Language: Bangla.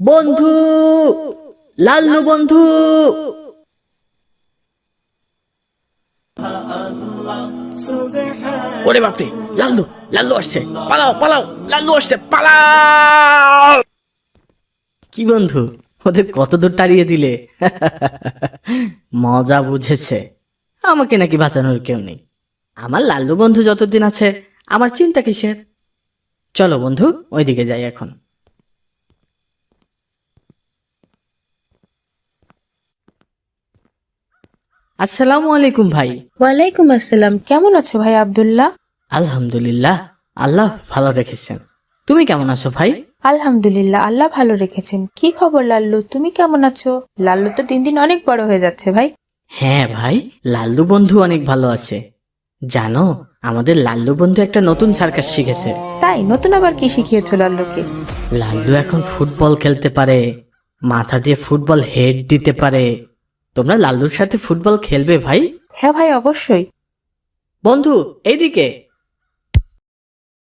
বন্ধু, লাল্লু বন্ধু। ওরে বাপরে, লাল্লু লাল্লু আসছে, পালাও পালাও, লাল্লু আসছে, পালাও। কি বন্ধু, ওদের কত দূর তাড়িয়ে দিলে? মজা বুঝেছে। আমাকে নাকি বাঁচানোর কেউ নেই। আমার লাল্লু বন্ধু যতদিন আছে, আমার চিন্তা কিসের? চলো বন্ধু, ওইদিকে যাই এখন। আসসালামু আলাইকুম ভাই। ওয়ালাইকুম আসসালাম। কেমন আছো ভাই আব্দুল্লাহ? আলহামদুলিল্লাহ, আল্লাহ ভালো রেখেছেন। তুমি কেমন আছো ভাই? আলহামদুলিল্লাহ, আল্লাহ ভালো রেখেছেন। কি খবর লাল্লু, তুমি কেমন আছো? লাল্লু তো দিন দিন অনেক বড় হয়ে যাচ্ছে ভাই। হ্যাঁ ভাই, লাল্লু বন্ধু অনেক ভালো আছে। জানো, আমাদের লাল্লু বন্ধু একটা নতুন সার্কাস শিখেছে। তাই নতুন আবার কি শিখিয়েছো লাল্লুকে? লাল্লু এখন ফুটবল খেলতে পারে, মাথা দিয়ে ফুটবল হেড দিতে পারে। তোমরা লাল্লুর সাথে ফুটবল খেলবে ভাই? হ্যাঁ ভাই, অবশ্যই। বন্ধু, এইদিকে।